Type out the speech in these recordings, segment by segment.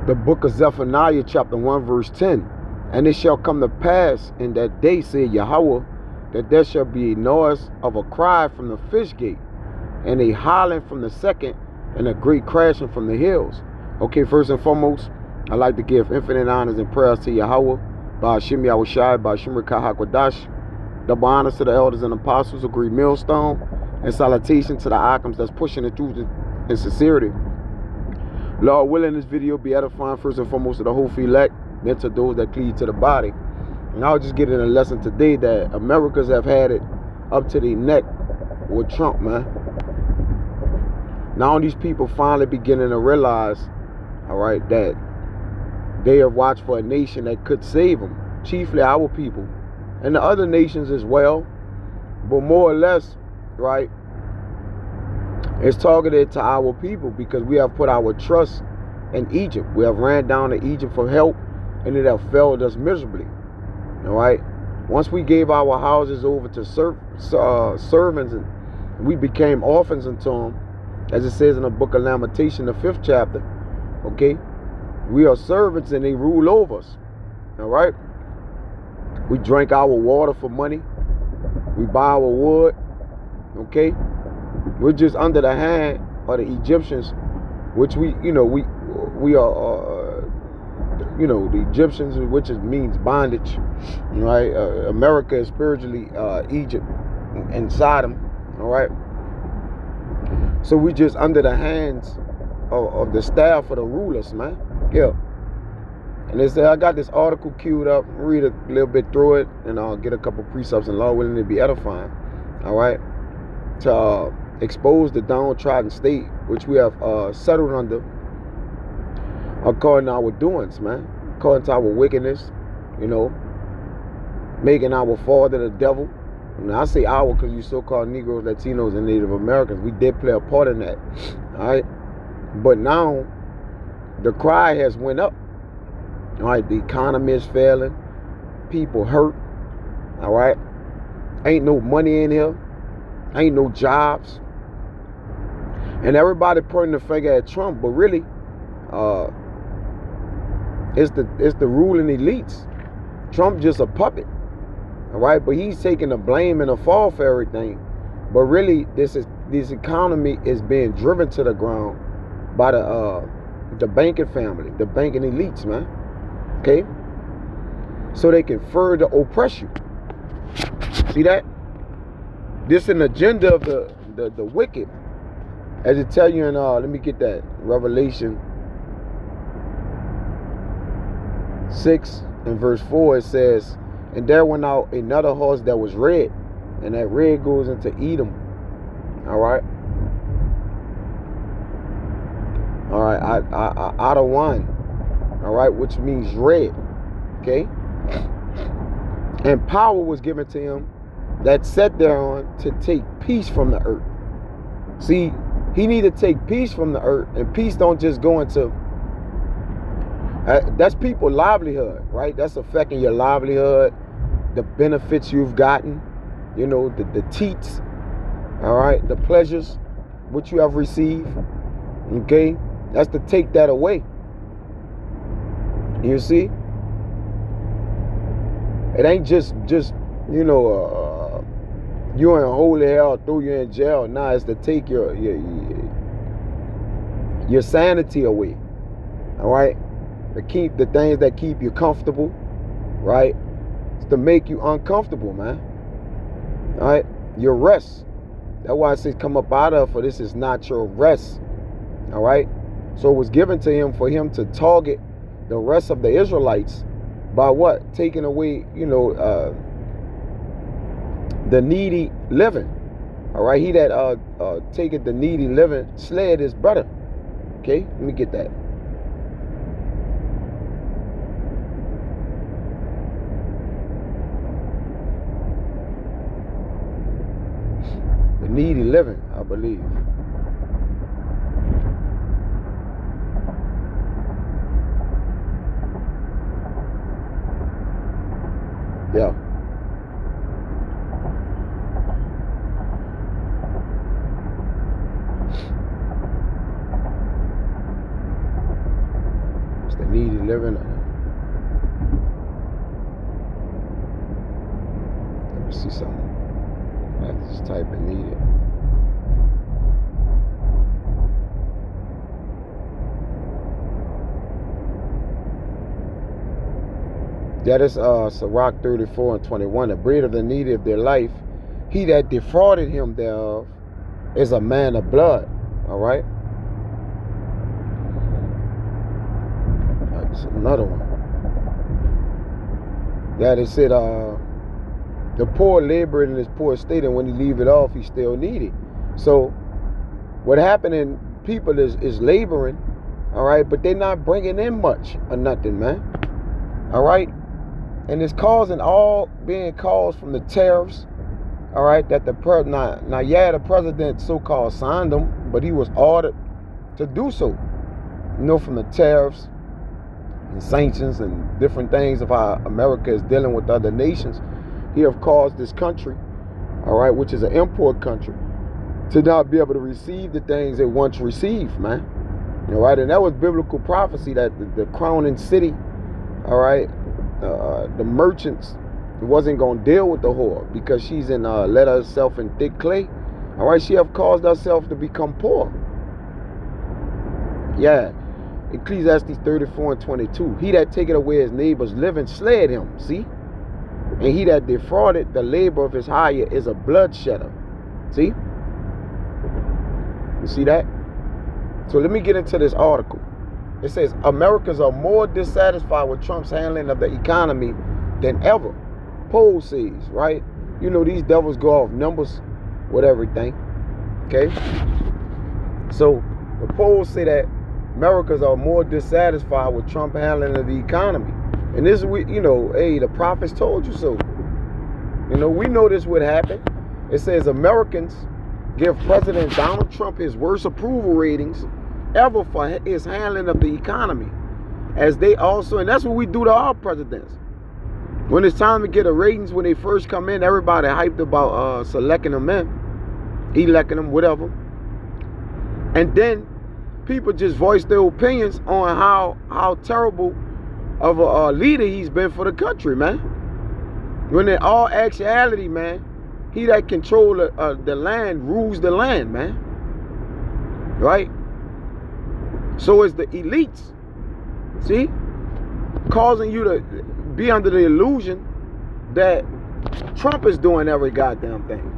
The book of Zephaniah chapter 1 verse 10. And it shall come to pass in that day, said Yahweh, that there shall be a noise of a cry from the fish gate, and a howling from the second, and a great crashing from the hills. Okay, first and foremost, I'd like to give infinite honors and prayers to Yahweh, Ba'ashim Yahushai, Ba'ashim Rikah HaKodash. Double honors to the elders and apostles of Great Millstone, and salutation to the icons that's pushing the truth in sincerity. Lord willing, this video be edifying first and foremost to the whole elect, then to those that cleave to the body. And I'll just get in a lesson today that Americans have had it up to their neck with Trump, man. Now these people finally beginning to realize, all right, that they have watched for a nation that could save them, chiefly our people, and the other nations as well, but more or less, right, it's targeted to our people because we have put our trust in Egypt. We have ran down to Egypt for help, and it have failed us miserably. All right. Once we gave our houses over to servants, and we became orphans unto them, as it says in the book of Lamentation, the 5th chapter. Okay, we are servants and they rule over us. All right. We drink our water for money. We buy our wood. Okay. We're just under the hand of the Egyptians, which we are, the Egyptians, which means bondage, right? America is spiritually Egypt and Sodom, all right? So we just under the hands of the staff of the rulers, man. Yeah. And I got this article queued up, read a little bit through it, and I'll get a couple precepts, and Lord willing, to be edifying, all right? To expose the downtrodden state which we have settled under according to our doings, man, according to our wickedness, making our father the devil. Now I say our because you so-called Negroes, Latinos, and Native Americans, we did play a part in that, all right? But now the cry has went up, all right? The economy is failing, people hurt, all right? Ain't no money in here, ain't no jobs. And everybody pointing the finger at Trump, but really, it's the ruling elites. Trump just a puppet, all right? But he's taking the blame and the fall for everything. But really, this economy is being driven to the ground by the banking family, the banking elites, man. Okay, so they can further oppress you. See that? This is an agenda of the wicked. As it tell you in, let me get that, Revelation 6 and verse 4, it says, and there went out another horse that was red, and that red goes into Edom. All right. All right, out of wine. All right, which means red. Okay. And power was given to him that sat thereon to take peace from the earth. See, he need to take peace from the earth, and peace don't just go into, that's people's livelihood, right? That's affecting your livelihood, the benefits you've gotten, the teats, all right, the pleasures which you have received, okay? That's to take that away. You see? It ain't just you in holy hell, throw you in jail. Nah, it's to take your sanity away. All right? To keep the things that keep you comfortable, right? It's to make you uncomfortable, man. All right? Your rest. That's why it says come up out of, for this is not your rest. All right? So it was given to him for him to target the rest of the Israelites by what? Taking away, the needy living. All right, he that taketh the needy living sled his brother. Okay, let me get that. The needy living, I believe. Yeah. needy living. Let me see something. I have to just type in needed. That is Sirach 34:21. The bread of the needy of their life, he that defrauded him thereof, is a man of blood. All right. That's another one. That it said, the poor labored in his poor state, and when he leave it off, he's still needy. So what happened in people is laboring, all right, but they're not bringing in much or nothing, man. All right. And it's being caused from the tariffs, all right, that the president so-called signed them, but he was ordered to do so, from the tariffs and sanctions and different things of how America is dealing with other nations. He have caused this country, all right, which is an import country, to not be able to receive the things it once received, man. All right, and that was biblical prophecy that the crowning city, all right, the merchants wasn't going to deal with the whore because she's let herself in thick clay. All right, she have caused herself to become poor. Yeah. Ecclesiastes 34:22. He that taketh away his neighbor's living sled him. See? And he that defrauded the labor of his hire is a bloodshedder. See? You see that? So let me get into this article. It says, Americans are more dissatisfied with Trump's handling of the economy than ever. Poll says, right? These devils go off numbers with everything. Okay? So the polls say that Americans are more dissatisfied with Trump handling of the economy. And this is, hey, the prophets told you so. We know this would happen. It says Americans give President Donald Trump his worst approval ratings ever for his handling of the economy. As they also, and that's what we do to our presidents. When it's time to get a ratings, when they first come in, everybody hyped about selecting them in, electing them, whatever. And then people just voice their opinions on how terrible of a leader he's been for the country, man. When in all actuality, man, he that control the land rules the land, man. Right? So it's the elites, see, causing you to be under the illusion that Trump is doing every goddamn thing.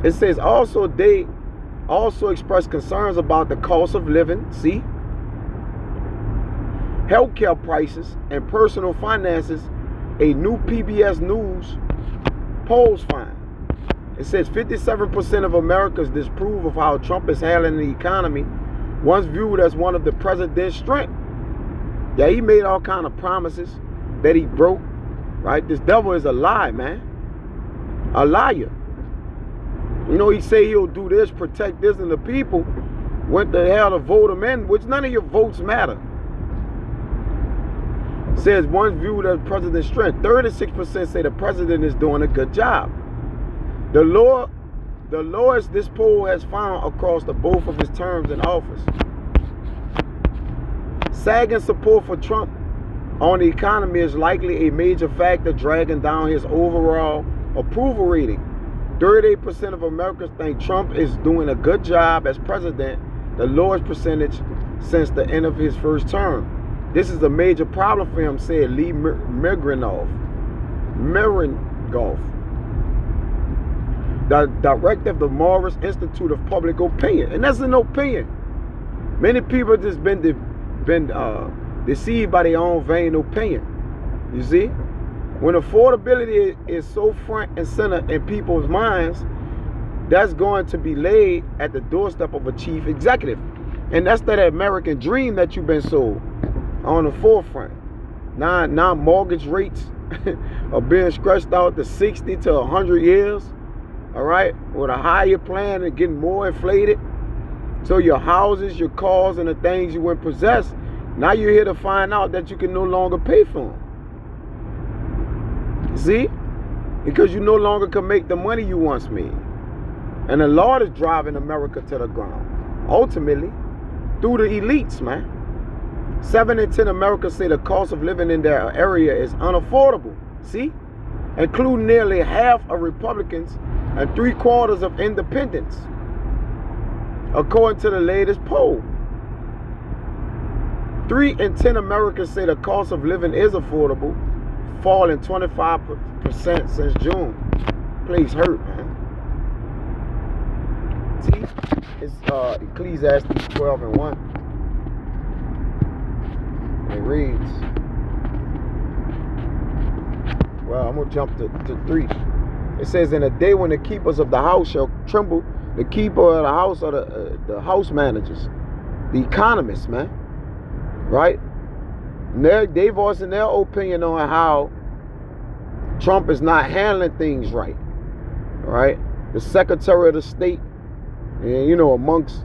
It says also they also express concerns about the cost of living, see, healthcare prices, and personal finances. A new PBS News polls find. It says 57% of Americans disapprove of how Trump is handling the economy, once viewed as one of the president's strengths. Yeah, he made all kind of promises that he broke, right? This devil is a lie, man. A liar. He say he'll do this, protect this, and the people went the hell to vote him in, which none of your votes matter. Says once viewed as president's strength. 36% say the president is doing a good job. The lowest this poll has found across both of his terms in office. Sagging support for Trump on the economy is likely a major factor dragging down his overall approval rating. 38% of Americans think Trump is doing a good job as president, the lowest percentage since the end of his first term. This is a major problem for him, said Lee Miringoff, the director of the Morris Institute of Public Opinion. And that's an opinion. Many people have just been deceived by their own vain opinion. You see? When affordability is so front and center in people's minds, that's going to be laid at the doorstep of a chief executive. And that's that American dream that you've been sold on the forefront. Now mortgage rates are being stretched out to 60 to 100 years. All right, with a higher plan and getting more inflated. So your houses, your cars, and the things you wouldn't possess, now you're here to find out that you can no longer pay for them. See? Because you no longer can make the money you once made. And the Lord is driving America to the ground. Ultimately, through the elites, man. 7 in 10 Americans say the cost of living in their area is unaffordable. See? Including nearly half of Republicans and 3/4 of independents, according to the latest poll. 3 in 10 Americans say the cost of living is affordable, falling 25% since June. Place hurt, man. See, it's Ecclesiastes 12:1. It reads, well, I'm going to jump to 3. It says, in a day when the keepers of the house shall tremble, the keeper of the house are the house managers, the economists, man. Right? They voicing their opinion on how Trump is not handling things right. Right? The Secretary of the State, and, amongst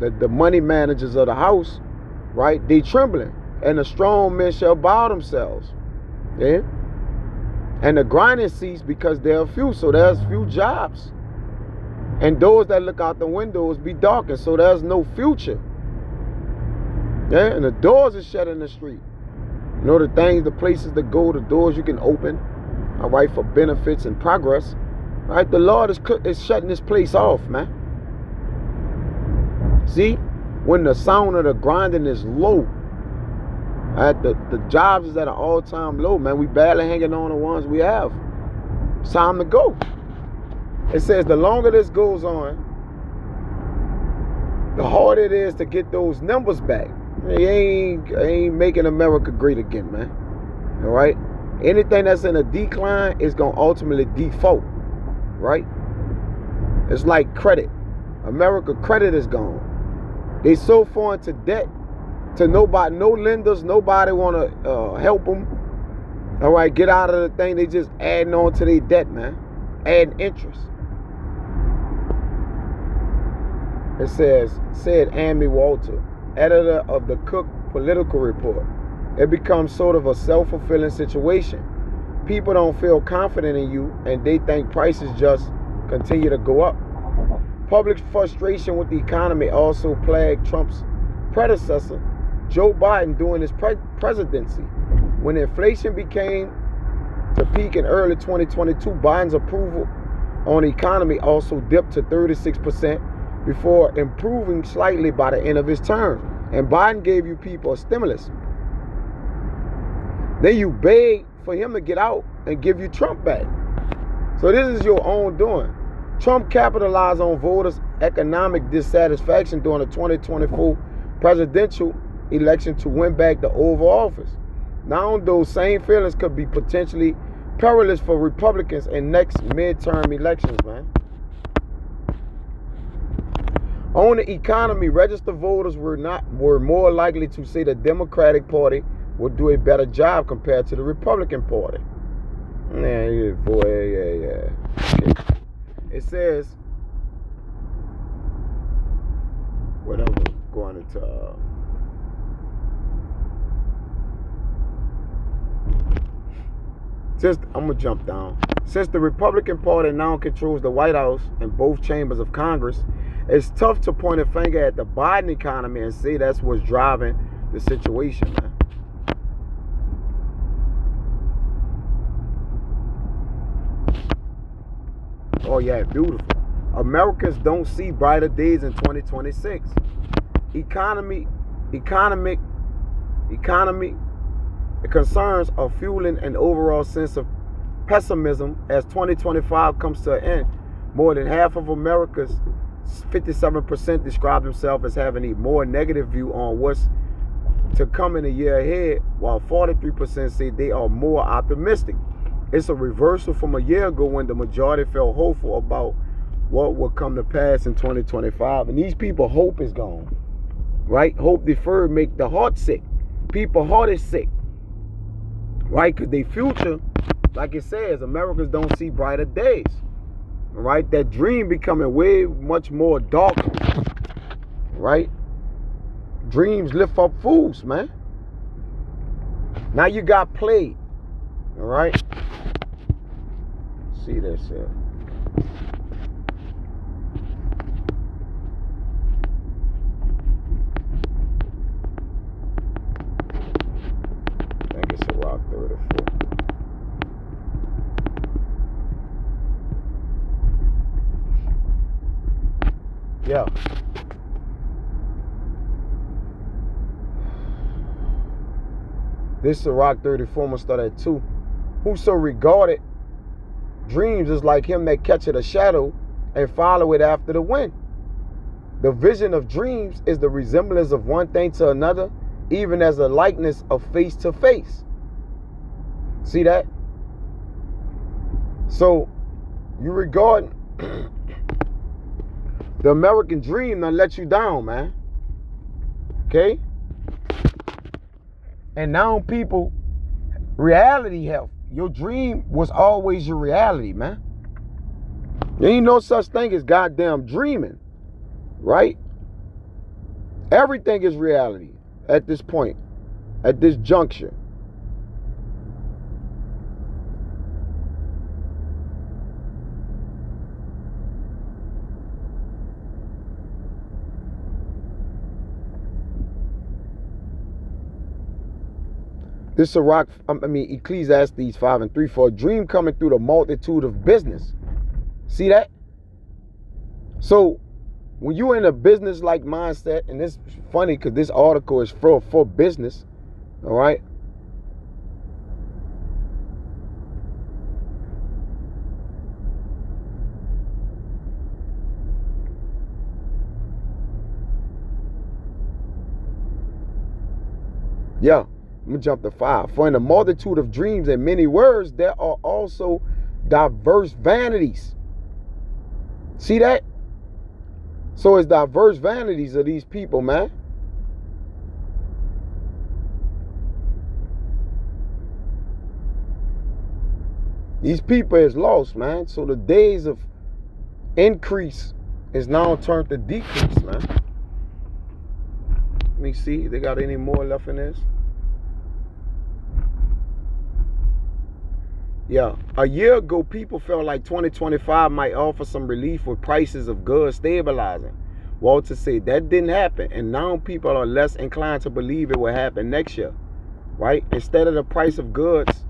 the money managers of the house, right? They trembling. And the strong men shall bow themselves. Yeah? And the grinding cease because there are few. So there's few jobs. And doors that look out the windows be darkened. So there's no future. Yeah? And the doors are shut in the street. The things, the places to go, the doors you can open, all right, for benefits and progress. Right? The Lord is shutting this place off, man. See? When the sound of the grinding is low, the jobs is at an all-time low, man. We barely hanging on the ones we have. It's time to go. It says the longer this goes on, the harder it is to get those numbers back. It ain't making America great again, man. All right? Anything that's in a decline is going to ultimately default. Right? It's like credit. America credit is gone. They so far into debt to nobody, no lenders, nobody want to help them. All right, get out of the thing. They just adding on to their debt, man. Adding interest. It said Amy Walter, editor of the Cook Political Report. It becomes sort of a self-fulfilling situation. People don't feel confident in you, and they think prices just continue to go up. Public frustration with the economy also plagued Trump's predecessor, Joe Biden, during his presidency. When inflation began to peak in early 2022, Biden's approval on the economy also dipped to 36% before improving slightly by the end of his term. And Biden gave you people a stimulus. Then you beg for him to get out and give you Trump back. So this is your own doing. Trump capitalized on voters' economic dissatisfaction during the 2024 presidential election to win back the Oval Office. Now those same feelings could be potentially perilous for Republicans in next midterm elections, man. On the economy, registered voters were more likely to say the Democratic Party would do a better job compared to the Republican Party. Yeah. Okay. It says, whatever, going into, I'm going to jump down. Since the Republican Party now controls the White House and both chambers of Congress, it's tough to point a finger at the Biden economy and say that's what's driving the situation, man. Oh yeah, beautiful. Americans don't see brighter days in 2026. Economic concerns are fueling an overall sense of pessimism as 2025 comes to an end. More than half of America's 57% describe themselves as having a more negative view on what's to come in the year ahead, while 43% say they are more optimistic. It's a reversal from a year ago when the majority felt hopeful about what will come to pass in 2025. And these people, hope is gone. Right? Hope deferred make the heart sick. People's heart is sick. Right? Because their future, like it says, Americans don't see brighter days. Right? That dream becoming way much more darker. Right? Dreams lift up fools, man. Now you got played. All right? See this here. Rock 34. Yeah. This is Rock 34. I'm gonna start at 2. Whoso regarded dreams is like him that catcheth a shadow and follow it after the wind. The vision of dreams is the resemblance of one thing to another, even as a likeness of face to face. See that? So you regard the American dream done let you down, man. Okay? And now people, reality health. Your dream was always your reality, man. There ain't no such thing as goddamn dreaming, right? Everything is reality at this point, at this juncture. This is a rock, Ecclesiastes 5:3. For a dream coming through the multitude of business. See that? So when you're in a business-like mindset, and this is funny because this article is for business, all right? Yeah. I'm going to jump to 5. For in a multitude of dreams and many words, there are also diverse vanities. See that? So it's diverse vanities of these people, man. These people is lost, man. So the days of increase is now turned to decrease, man. Let me see. They got any more left in this? Yeah, a year ago, people felt like 2025 might offer some relief with prices of goods stabilizing. Walter said that didn't happen, and now people are less inclined to believe it will happen next year, right? Instead of the price of goods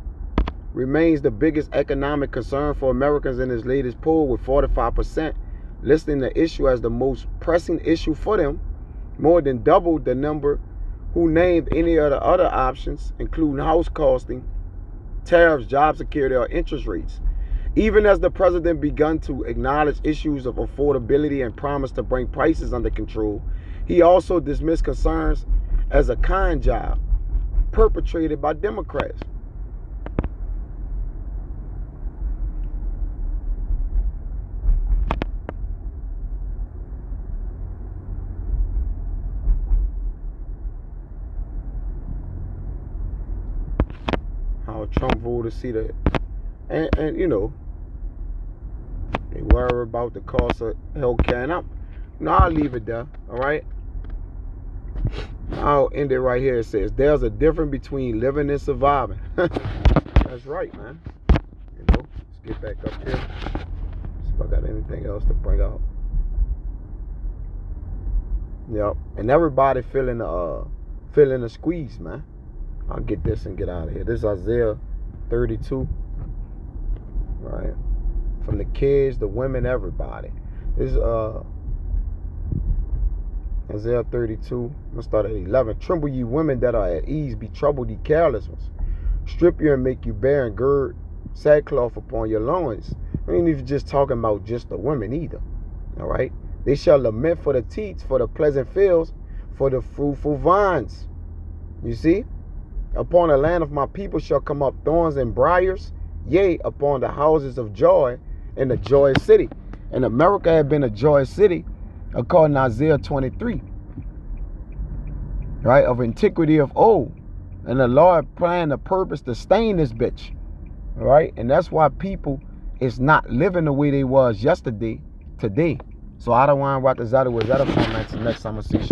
remains the biggest economic concern for Americans in his latest poll, with 45% listing the issue as the most pressing issue for them, more than double the number who named any of the other options, including house costing, tariffs, job security, or interest rates. Even as the president begun to acknowledge issues of affordability and promised to bring prices under control, he also dismissed concerns as a con job perpetrated by Democrats. How Trump voters see that, and you know, they worry about the cost of health care. And I'll leave it there. All right. I'll end it right here. It says there's a difference between living and surviving. That's right, man. You know, let's get back up here. See if I got anything else to bring out. Yep. And everybody feeling the squeeze, man. I'll get this and get out of here. This is Isaiah 32. Right. From the kids, the women, everybody. This is Isaiah 32. I'm going to start at 11. Tremble ye women that are at ease. Be troubled ye careless ones. Strip you and make you bare and gird sackcloth upon your loins. I ain't even just talking about just the women either. All right. They shall lament for the teats, for the pleasant fields, for the fruitful vines. You see? Upon the land of my people shall come up thorns and briars, yea, upon the houses of joy in the joyous city. And America had been a joyous city, according to Isaiah 23, right, of antiquity of old. And the Lord planned a purpose to stain this bitch, all right? And that's why people is not living the way they was yesterday, today. So I don't want to watch the Zada was that up. Next time I see you.